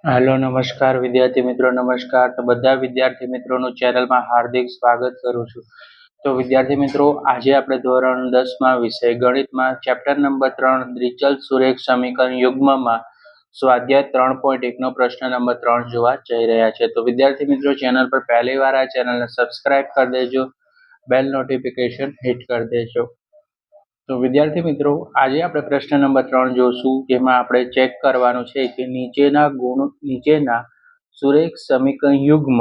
Hello નમસ્કાર વિદ્યાર્થી મિત્રો નમસ્કાર. તો બધા વિદ્યાર્થી મિત્રોનું ચેનલમાં હાર્દિક સ્વાગત કરું છું. તો વિદ્યાર્થી મિત્રો, આજે આપણે ધોરણ 10માં વિષય ગણિતમાં ચેપ્ટર નંબર 3 દ્વિચલ સુરેખ સમીકરણ યુગ્મમાં સ્વાધ્યાય 3.1 નો પ્રશ્ન નંબર 3 જોવા જઈ રહ્યા છે. તો વિદ્યાર્થી મિત્રો, ચેનલ પર પહેલી વાર આ ચેનલને સબસ્ક્રાઇબ કરી દેજો, બેલ નોટિફિકેશન હિટ કરી દેજો. તો વિદ્યાર્થી મિત્રો, આજે આપણે પ્રશ્ન નંબર 3 જોશું, જેમાં આપણે ચેક કરવાનું છે કે નીચેના સુરેખ સમીકરણ યુગ્મ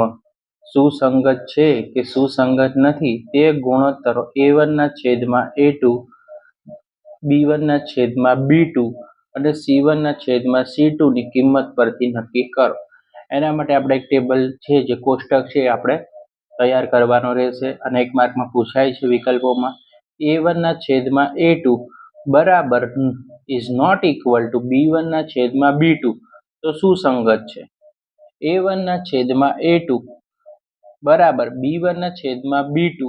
સુસંગત છે કે સુસંગત નથી તે ગુણોત્તરો a1 ના છેદમાં a2, b1 ના છેદમાં b2 અને c1 ના છેદમાં c2 ની કિંમત પરથી નક્કી કરો. એના માટે આપણે એક ટેબલ છે, જે કોષ્ટક છે, આપણે તૈયાર કરવાનો રહેશે અને 1 માર્કમાં પૂછાય છે વિકલ્પોમાં. a1 ના છેદમાં a2 બરાબર is not equal to b1 ના છેદમાં b2 તો સુસંગત છે. a1 ના છેદમાં a2 બરાબર b1 ના છેદમાં b2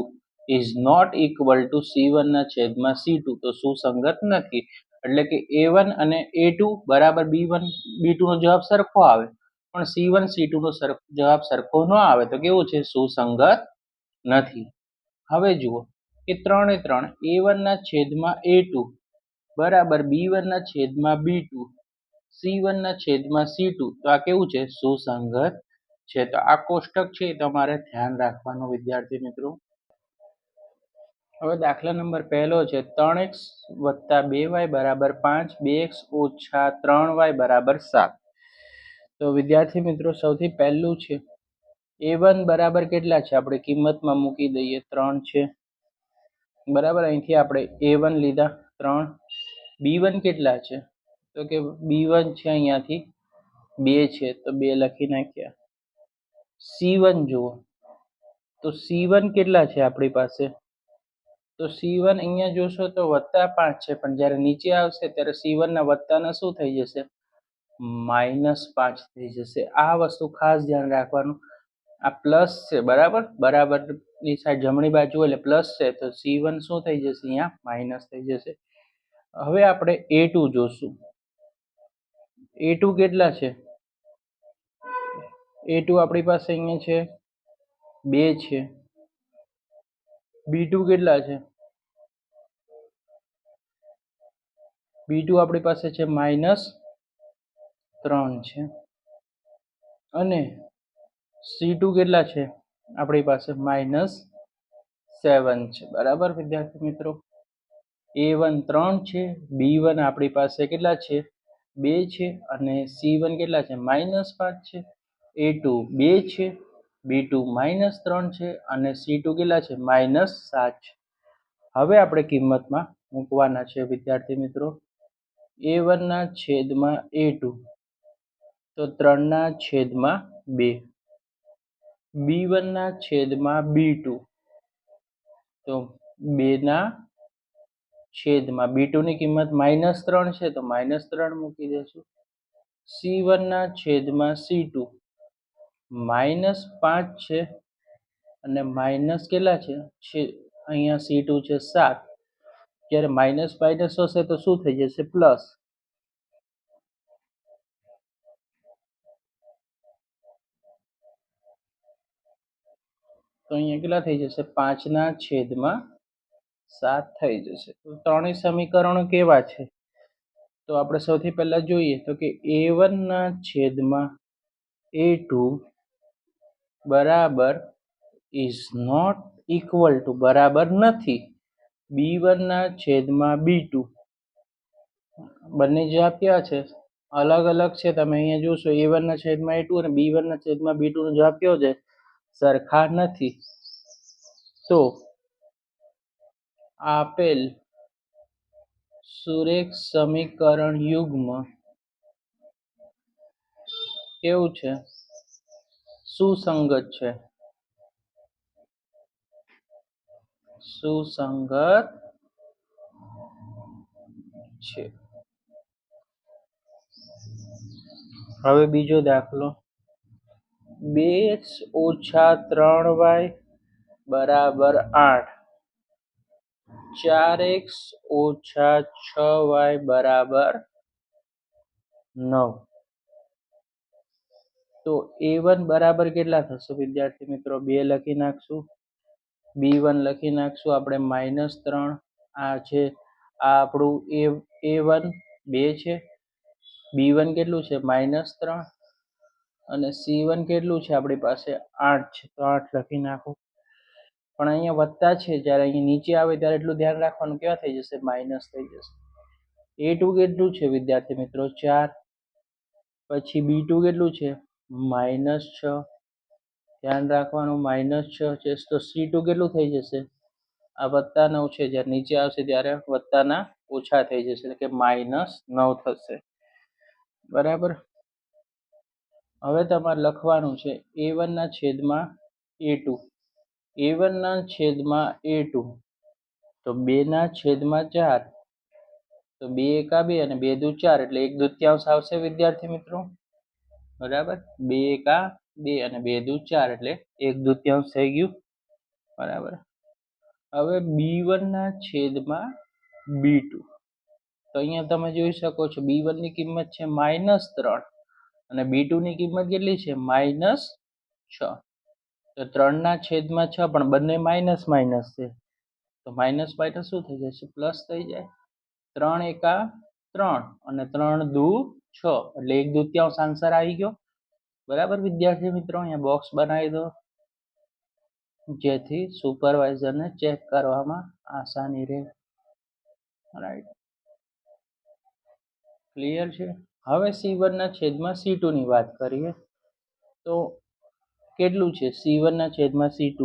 is not equal to c1 ના છેદમાં c2 તો સુસંગત નથી. એટલે કે a1 અને a2 બરાબર b1 b2 નો જવાબ સરખો આવે, પણ c1 c2 નો જવાબ સરખો ન આવે તો કેવું છે? સુસંગત નથી. હવે જુઓ કે 3 એ 3 a1 ના છેદમાં a2 બરાબર b1 ના છેદમાં b2 c1 ના છેદમાં c2 તો આ કેવું છે? સુસંગત છે. તો આ કોષ્ટક છે તમારે ધ્યાન રાખવાનું વિદ્યાર્થી મિત્રો. હવે દાખલા નંબર પહેલો છે 3x + 2y બરાબર 5, 2x - 3y બરાબર 7. તો વિદ્યાર્થી મિત્રો, સૌથી પહેલું છે a1 બરાબર કેટલા છે? આપણે કિંમતમાં મૂકી દઈએ, 3 છે બરાબર. અહીંથી આપણે a1 લીધા 3. b1 કેટલા છે? તો કે b1 છે અહીંયાથી 2 છે તો 2 લખી નાખ્યા. c1 જુઓ તો c1 કેટલા છે આપણી પાસે? તો c1 અહીંયા જોશો તો +5 છે, પણ જ્યારે નીચે આવશે ત્યારે c1 ના વત્તાના શું થઈ જશે? -5 થઈ જશે. આ વસ્તુ ખાસ ધ્યાન રાખવાનું. આ પ્લસ છે બરાબર, બરાબરની સાઈડ જમણી બાજુ એટલે પ્લસ છે, તો c1 શું થઈ જશે? અહીંયા માઇનસ થઈ જશે. હવે આપણે a2 જોશું. a2 કેટલા છે? a2 આપણી પાસે અહીંયા છે 2 છે. b2 કેટલા છે? b2 આપણી પાસે છે -3 છે. અને c2 કેટલા છે? આપણી પાસે -7 છે બરાબર વિદ્યાર્થી મિત્રો. a1 3 છે, b1 આપણી પાસે કેટલા છે? 2 છે અને c1 કેટલા છે? -5 છે. a2 2 છે, b2 -3 છે અને c2 કેટલા છે? -7 છે. હવે આપણે કિંમતમાં મૂકવાના છે વિદ્યાર્થી મિત્રો. a1 ના છેદમાં a2 તો 3 ના છેદમાં 2, b1 ના છેદમાં b2 તો 2 ના છેદમાં b2 ની કિંમત -3 છે તો -3 મૂકી દેશું. c1 ના છેદમાં c2 -5 છે અને માઇનસ કેટલા છે? અહીંયા c2 છે 7. જ્યારે માઇનસ માઇનસ હશે તો શું થઈ જશે? પ્લસ. તો અહીંયા કેટલા થઈ જશે? 5 ના છેદમાં 7 થઈ જશે. તો ત્રણેય સમીકરણો કેવા છે? તો આપણે સૌથી પહેલા જોઈએ તો કે a1 ના છેદમાં a2 બરાબર ઇઝ નોટ ઇક્વલ ટુ બરાબર નથી b1 ના છેદમાં b2. બંને જવાબ કેવા છે? અલગ અલગ છે. તમે અહીંયા જોશો a1 ના છેદમાં a2 અને b1 ના છેદમાં b2 નો જવાબ કેવો છે? સરખા નથી. તો આપેલ સુરેખ સમીકરણ યુગ્મ કેવું છે? સુસંગત છે. સુસંગત છે. હવે બીજો દાખલો 2x - 3y બરાબર 8, 4x - 6y બરાબર 9. તો a1 બરાબર કેટલા થશે વિદ્યાર્થી મિત્રો? 2 લખી નાખશું. b1 લખી નાખશું આપણે -3. આ છે આ આપણું a1 2 છે, b1 કેટલું છે -3 અને c1 કેટલું છે આપણી પાસે 8 છે, તો 8 લખી નાખો. પણ અહીંયા વત્તા છે, જ્યારે અહીંયા નીચે આવે ત્યારે એટલું ધ્યાન રાખવાનું કેવા થઈ જશે? માઇનસ થઈ જશે. a2 કેટલું છે વિદ્યાર્થી મિત્રો? 4. પછી b2 કેટલું છે? -6. ધ્યાન રાખવાનું -6 છે. તો c2 કેટલું થઈ જશે? આ +9 છે, જ્યારે નીચે આવશે ત્યારે વત્તાના ઓછા થઈ જશે, એટલે કે -9 થશે. બરાબર. હવે તમારે લખવાનું છે a1 ના છેદમાં a2. a1 ના છેદમાં a2 તો 2 ના છેદમાં 4. તો 2 એકા 2 અને 2 દુ 4 એટલે 1/2 આવશે વિદ્યાર્થી મિત્રો. બરાબર. 2 એકા 2 અને 2 દુ 4 એટલે 1/2 થઈ ગયું. બરાબર. હવે b1 ના છેદમાં b2. તો અહીંયા તમે જોઈ શકો છો b1 ની કિંમત છે -3 અને b2 ની કિંમત કેટલી છે? -6. તો 3 ના છેદમાં 6 પણ બંને માઇનસ માઇનસ છે, તો માઇનસ માઇનસ શું થઈ જશે? પ્લસ થઈ જાય. 3 એકા 3 અને 3 દુ 6 એટલે 1/2 આન્સર આવી ગયો. બરાબર વિદ્યાર્થી મિત્રો. અહીંયા બોક્સ બનાવી દો જેથી સુપરવાઇઝરને ચેક કરવામાં આસાની રહે. રાઈટ, ક્લિયર છે. હવે c1 ના છેદમાં c2 ની વાત કરીએ તો કેટલું છે c1 ના છેદમાં c2?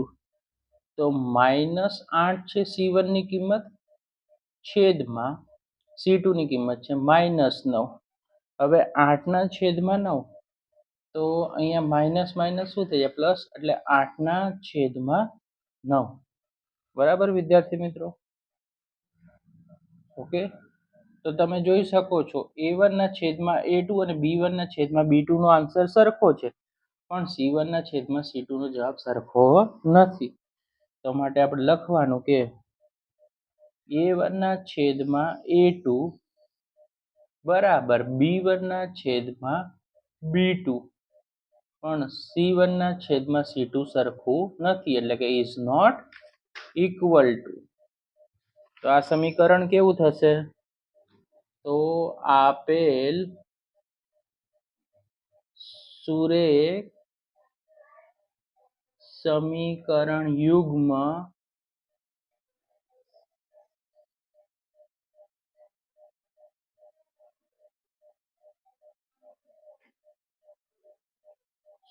તો -8 છે c1 ની કિંમત, છેદમાં c2 ની કિંમત છે -9. હવે 8 ના છેદમાં 9, તો અહીંયા માઇનસ માઇનસ શું થઈ જાય? પ્લસ, એટલે 8 ના છેદમાં 9. બરાબર વિદ્યાર્થી મિત્રો. ઓકે. તો તમે જોઈ શકો છો a1 ના છેદમાં a2 અને b1 ના છેદમાં b2 નો આન્સર સરખો છે, પણ c1 ના છેદમાં c2 નો જવાબ સરખો નથી. તો માટે આપણે લખવાનું કે a1 ના છેદમાં a2 બરાબર b1 ના છેદમાં b2, પણ c1 ના છેદમાં c2 સરખું નથી, એટલે કે ઇઝ નોટ ઇક્વલ ટુ. તો આ સમીકરણ કેવું થશે? તો આપેલ સુરેખ સમીકરણ યુગ્મ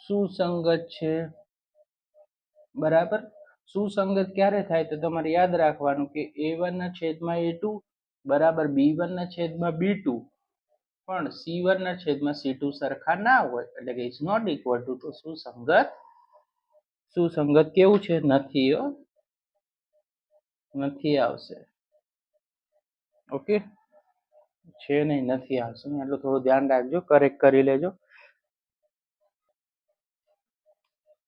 સુસંગત છે. બરાબર. સુસંગત ક્યારે થાય? તો તમારે યાદ રાખવાનું કે a1 ના છેદમાં a2 બરાબર b1 ના છેદમાં b2, પણ c1 ના છેદમાં c2 સરખા ના હોય, એટલે કે ઇઝ નોટ ઇક્વલ ટુ. તો સુસંગત કેવું છે? નથી. નથી આવશે. ઓકે, છે નહીં, નથી આવશે. એટલું થોડું ધ્યાન રાખજો, કરેક્ટ કરી લેજો.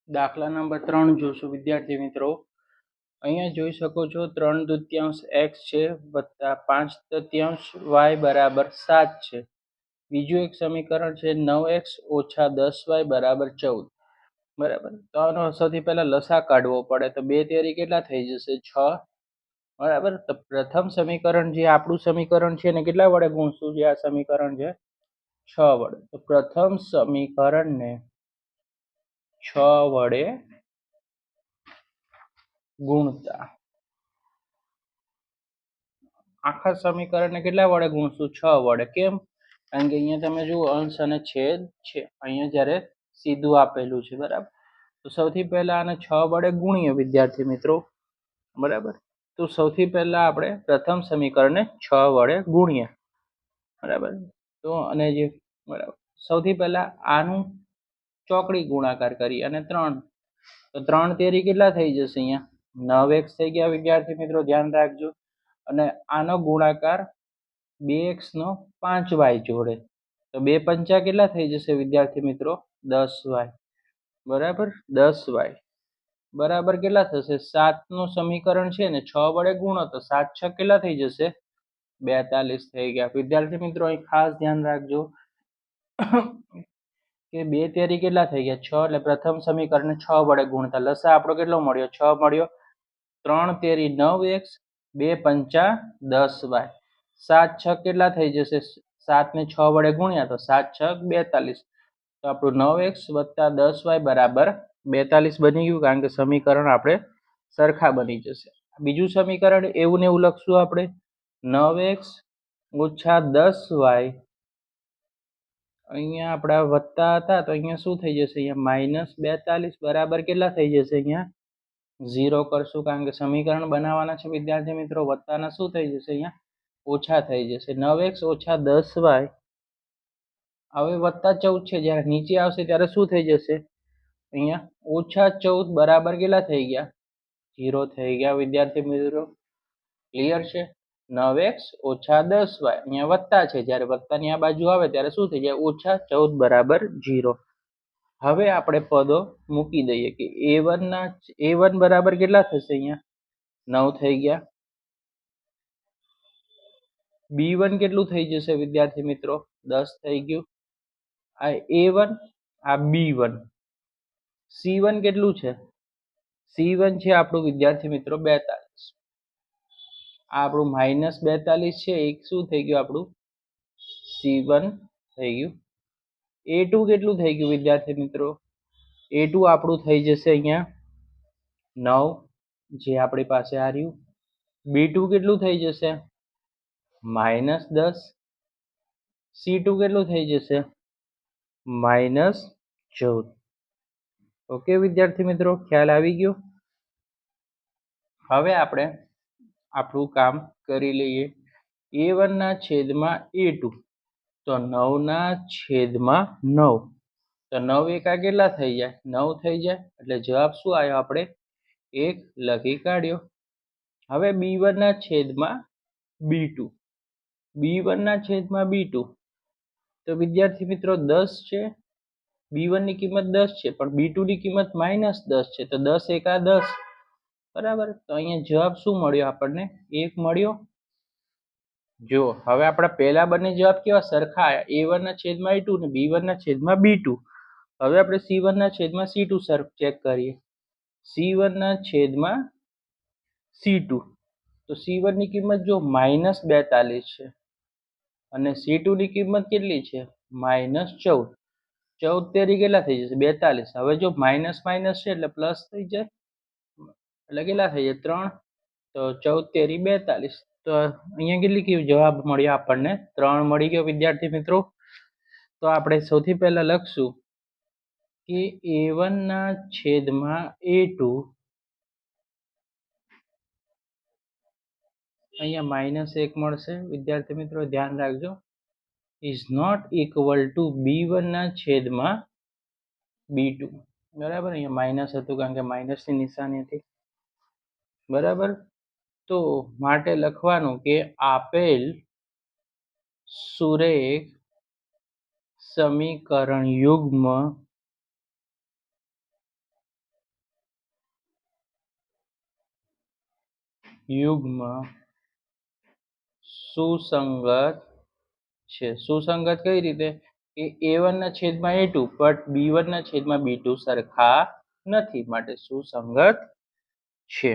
દાખલા નંબર 3 જોશું વિદ્યાર્થી મિત્રો. અહીંયા જોઈ શકો છો 3/2 x છે વત્તા 5/3 y બરાબર 7 છે. બીજું એક સમીકરણ છે 9x ઓછા 10y બરાબર 14. બરાબર. તો આનો સૌથી પહેલા લસા કાઢવો પડે. તો 2 તેરી કેટલા થઈ જશે? 6. બરાબર. તો પ્રથમ સમીકરણ જે આપણું સમીકરણ છે એને કેટલા વડે ગુણશું? જે આ સમીકરણ છે 6 વડે. તો પ્રથમ સમીકરણને 6 વડે ગુણતા આખા સમીકરણને કેટલા વડે ગુણશું? 6 વડે. કેમ? કારણ કે અહીંયા તમે જુઓ અંશ અને છેદ છે, અહીંયા જ્યારે સીધું આપેલું છે. બરાબર. તો સૌથી પહેલા આને 6 વડે ગુણીએ વિદ્યાર્થી મિત્રો. બરાબર. તો સૌથી પહેલા આપણે પ્રથમ સમીકરણને 6 વડે ગુણીએ. બરાબર. તો અને જે બરાબર સૌથી પહેલા આનું ચોકડી ગુણાકાર કરી અને 3, તો 3 તેરી કેટલા થઈ જશે? અહીંયા 9x થઈ ગયા વિદ્યાર્થી મિત્રો. ધ્યાન રાખજો. અને આનો ગુણાકાર 2x નો 5y જોડે, તો 2 પંચા કેટલા થઈ જશે વિદ્યાર્થી મિત્રો? 10y. બરાબર. 10y બરાબર કેટલા થશે? 7 નું સમીકરણ છે ને 6 વડે ગુણો તો 7 6 કેટલા થઈ જશે? 42 થઈ ગયા વિદ્યાર્થી મિત્રો. અહીં ખાસ ધ્યાન રાખજો કે 2 તેરી કેટલા થઈ ગયા 6 એટલે પ્રથમ સમીકરણને 6 વડે ગુણતા લસા આપણો કેટલો મળ્યો 6 મળ્યો 3 તેરી 9x 2 પંચા 10y 7 છ કેટલા થઈ જશે 7 ને 6 વડે ગુણ્યા તો 7 છ 42 તો આપણું 9x વત્તા 10y બરાબર 42 બની ગયું કારણ કે સમીકરણ આપણે સરખા બની જશે બીજું સમીકરણ એવું ને એવું લખશું આપણે 9x ઓછા 10y અહીંયા આપણા વત્તા હતા તો અહીંયા શું થઈ જશે અહીંયા માઇનસ 42 બરાબર કેટલા થઈ જશે અહીંયા 0 કરશું કારણ કે સમીકરણ બનાવવાના છે વિદ્યાર્થી મિત્રો વત્તાના શું થઈ જશે અહીંયા ઓછા થઈ જશે 9x ઓછા 10y હવે વત્તા 14 છે જ્યારે નીચે આવશે ત્યારે શું થઈ જશે અહીંયા ઓછા 14 બરાબર કેટલા થઈ ગયા 0 થઈ ગયા વિદ્યાર્થી મિત્રો ક્લિયર છે 9x ઓછા 10y અહીંયા વત્તા છે જ્યારે વત્તાની આ બાજુ આવે ત્યારે શું થઈ જાય ઓછા 14 બરાબર 0 હવે આપણે પદો મૂકી દઈએ કે a1 બરાબર કેટલા થશે અહીંયા 9 થઈ ગયા b1 કેટલું થઈ જશે વિદ્યાર્થી મિત્રો 10 થઈ ગયું આ a1 આ b1 c1 કેટલું છે c1 છે આપણું વિદ્યાર્થી મિત્રો 42 આ આપણું માઇનસ 42 છે એક શું થઈ ગયું આપણું c1 થઈ ગયું a2 કેટલું થઈ ગયું વિદ્યાર્થી મિત્રો a2 આપણું થઈ જશે અહીંયા 9 જે આપણી પાસે આ રહ્યું b2 કેટલું થઈ જશે માઇનસ 10 c2 કેટલું થઈ જશે માઇનસ 14 ઓકે વિદ્યાર્થી મિત્રો ખ્યાલ આવી ગયો હવે આપણે આપણું કામ કરી લઈએ a1 ના છેદમાં a2 તો 9 ના છેદમાં 9 તો 9 એકા કેટલા થઈ જાય 9 થઈ જાય એટલે જવાબ શું આવ્યો આપણે 1 લખી કાઢ્યો હવે b1 ના છેદમાં b2 b1 ના છેદમાં b2 તો વિદ્યાર્થી મિત્રો 10 છે b1 ની કિંમત 10 છે પણ b2 ની કિંમત -10 છે તો 10 એકા 10 બરાબર તો અહીંયા જવાબ શું મળ્યો આપણને 1 મળ્યો જો હવે આપણા પહેલા બંને જવાબ કેવા સરખા આવ્યા a1 ના છેદમાં a2 ને b1 ના છેદમાં b2 હવે આપણે c1 ના છેદમાં c2 ચેક કરીએ c1 ના છેદમાં c2 તો c1 ની કિંમત જો -42 છે અને c2 ની કિંમત કેટલી છે -14 14 તેરી કેટલા થઈ જશે 42 હવે જો માઇનસ માઇનસ છે એટલે પ્લસ થઈ જાય એટલે કેટલા થઈ જાય 3 તો 14 તેરી 42 તો અહીંયા કેટલી જવાબ મળ્યો આપણને 3 મળી ગયો વિદ્યાર્થી મિત્રો તો આપણે સૌથી પહેલા લખશું કે a1 ના છેદમાં a2 અહીંયા -1 મળશે વિદ્યાર્થી મિત્રો ધ્યાન રાખજો is not equal to b1 ના છેદમાં b2 બરાબર અહીંયા માઇનસ હતું કારણ કે માઇનસની નિશાની હતી બરાબર તો માટે લખવાનું કે આપેલ સુરેખ સમીકરણ યુગ્મ સુસંગત છે સુસંગત કઈ રીતે કે a1 ના છેદમાં a2 બટ b1 ના છેદમાં b2 સરખા નથી માટે સુસંગત છે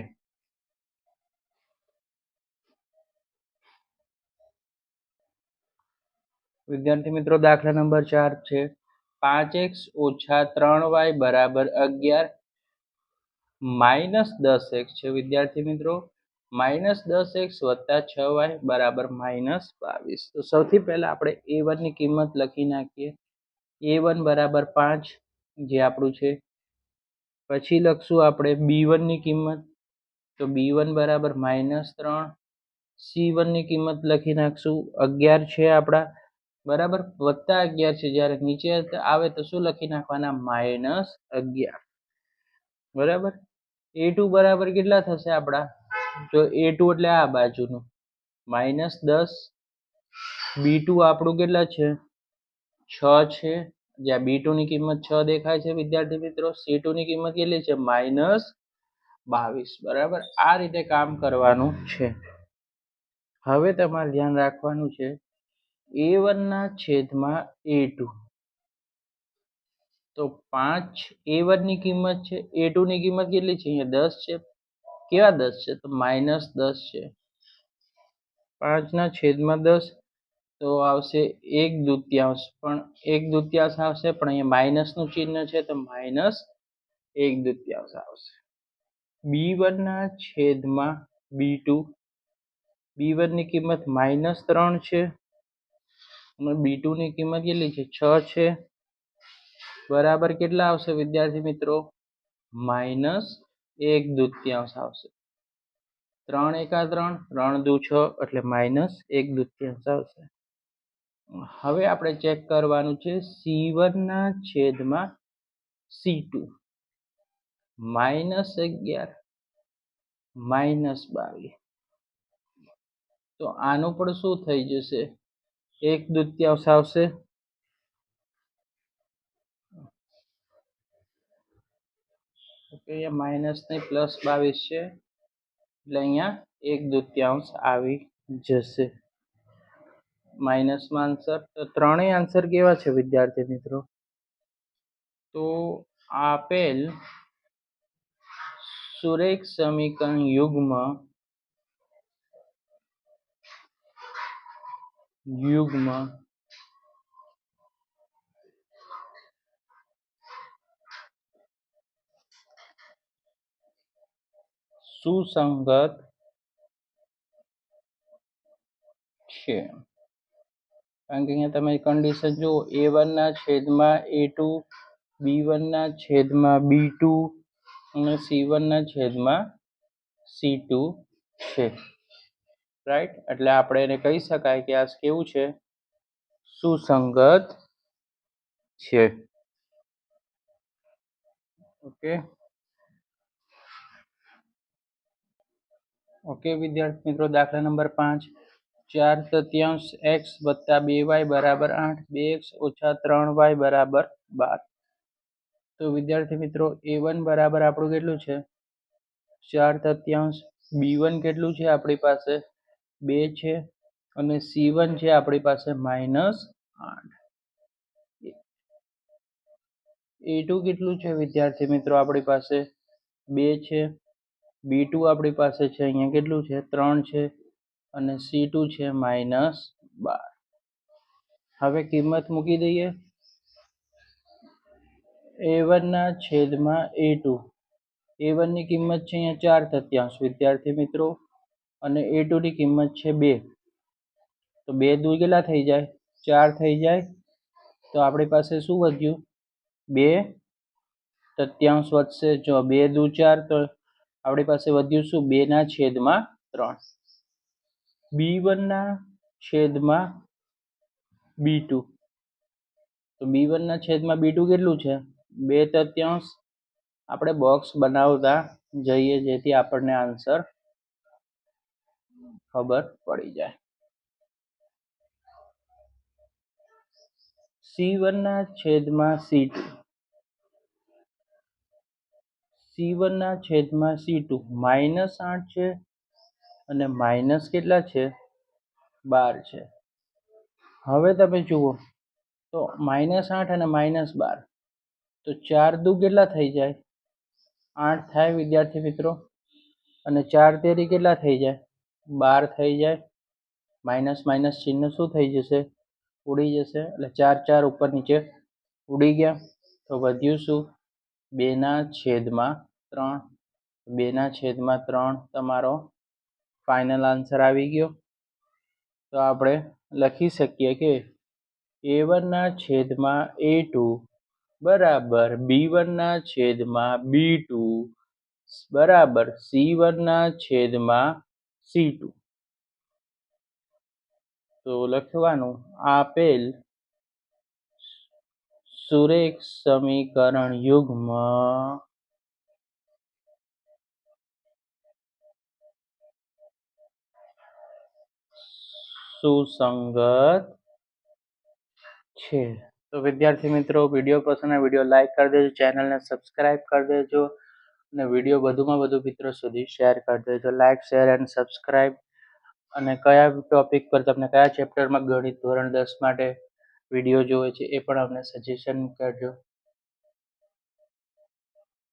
વિદ્યાર્થી મિત્રો દાખલા નંબર 4 છે 5x ઓછા 3y બરાબર 11 -10x છે વિદ્યાર્થી મિત્રો -10x વત્તા 6y બરાબર -22 તો સૌથી પહેલા આપણે a1 ની કિંમત લખી નાખીએ a1 બરાબર 5 જે આપણું છે પછી લખશું આપણે b1 ની કિંમત તો b1 બરાબર -3 c1 ની કિંમત લખી નાખશું 11 છે આપણા બરાબર વત્તા 11 છે જ્યારે નીચે આવે તો શું લખી નાખવાના -11 બરાબર a2 બરાબર કેટલા થશે આપણા જો a2 એટલે આ બાજુનું -10 b2 આપણું કેટલા છે 6 છે જ્યાં b2 ની કિંમત 6 દેખાય છે વિદ્યાર્થી મિત્રો c2 ની કિંમત કેટલી છે -22 બરાબર આ રીતે કામ કરવાનું છે હવે તમારે ધ્યાન રાખવાનું છે a1 ના છેદમાં a2 તો 5 a1 ની કિંમત છે, a2 ની કિંમત કેટલી છે? અહીંયા 10 છે. કેવા 10 છે? તો -10 છે. 5/10 તો આવશે 1/2, પણ 1/2 આવશે, પણ અહીંયા માઇનસનું ચિહ્ન છે તો -1/2 આવશે. b1/b2, b1 ની કિંમત -3 છે અને b2 ની કિંમત કેટલી છે? 6 છે. બરાબર કેટલા આવશે વિદ્યાર્થી મિત્રો? -1/2 આવશે. 3 × 3 3 × 6 એટલે -1/2 આવશે. હવે આપણે ચેક કરવાનું છે C1/C2, -11 -22. તો આનું પણ શું થઈ જશે? 1/2 આવશે. ઓકે, અહીંયા માઇનસ નહીં +22 છે એટલે અહીંયા 1/2 આવી જશે. માઇનસમાં આન્સર. તો ત્રણેય આન્સર કેવા છે વિદ્યાર્થી મિત્રો? તો આપેલ સુરેખ સમીકરણ યુગ્મ સુસંગત છે. કારણ કે અહીંયા તમે કન્ડિશન જુઓ, a1/a2, b1/b2 અને c1/c2 છે. રાઈટ? એટલે આપણે એને કહી શકાય કે આ કેવું છે? સુસંગત છે. ઓકે ઓકે વિદ્યાર્થી મિત્રો, દાખલા number 5, 4/3 x + 2y = 8, 2x - 3y = 12. તો વિદ્યાર્થી મિત્રો, a1 બરાબર આપણું કેટલું છે? 4/3. b1 કેટલું છે આપણી પાસે? 2 છે. અને c1 છે આપણી પાસે -8. a2 કેટલું છે વિદ્યાર્થી મિત્રો આપણી પાસે? 2 છે. b2 આપણી પાસે છે અહીંયા કેટલું છે? 3 છે. અને c2 છે -12. હવે કિંમત મૂકી દઈએ. a1/a2, a1 ની કિંમત છે અહીંયા 4/3 વિદ્યાર્થી મિત્રો, અને a2 ની કિંમત છે 2. તો 2 દૂ કેટલા થઈ જાય? 4 થઈ જાય. તો આપણી પાસે શું વધ્યું? 2/3 વધશે. જો 2 દૂ 4, તો આપણી પાસે વધ્યું શું? 2/3. b1/b2, તો b1/b2 કેટલું છે? 2/3. આપણે બોક્સ બનાવતા જઈએ જેથી આપણને આન્સર ખબર પડી જાય. c1/c2, c1/c2 -8 છે અને માઇનસ કેટલા છે? 12 છે. હવે તમે જુઓ તો -8 અને -12, તો 4 દૂ કેટલા થઈ જાય? 8 થાય વિદ્યાર્થી મિત્રો. અને 4 તેરી કેટલા થઈ જાય? 12 થઈ જાય. માઇનસ માઇનસ ચિહ્ન શું થઈ જશે? ઉડી જશે. એટલે 4 4 ઉપર નીચે ઉડી ગયા. તો વધ્યું શું? 2/3. 2/3 તમારો ફાઇનલ આન્સર આવી ગયો. તો આપણે લખી શકીએ કે a1/a2 બરાબર b1/b2 બરાબર c1/c2. તો લખવાનું, આપેલ સુરેખ સમીકરણ યુગ્મ સુસંગત છે. તો વિદ્યાર્થી મિત્રો, વિડીયો પસંદ આવે વિડીયો લાઈક કરી દેજો, ચેનલને સબસ્ક્રાઈબ કરી દેજો અને વિડીયો વધુમાં વધુ મિત્રો સુધી શેર કરી દેજો. Like, share and subscribe. અને કયા ટોપિક પર તમને કયા ચેપ્ટરમાં ગણિત ધોરણ 10 માટે વિડીયો જોવે છે એ પણ અમને સજેશન કરજો.